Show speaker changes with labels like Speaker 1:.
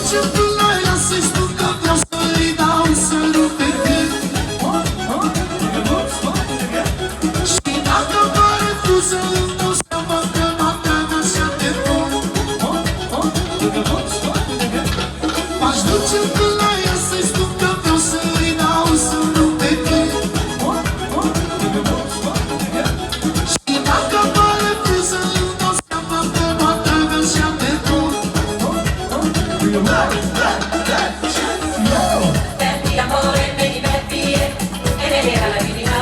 Speaker 1: duce până la ea să-i spun că vreau să-i dau sărut pe gând. Și dacă mă refuză, îmi dau seama că m-am dat așa de bun. M-aș duce până la ea să-i spun că vreau să-i dau sărut pe gând. Și dacă mă refuză, îmi dau seama că m-am dat așa de bun.
Speaker 2: Senti amore, mi divertire, e ne era la divinità.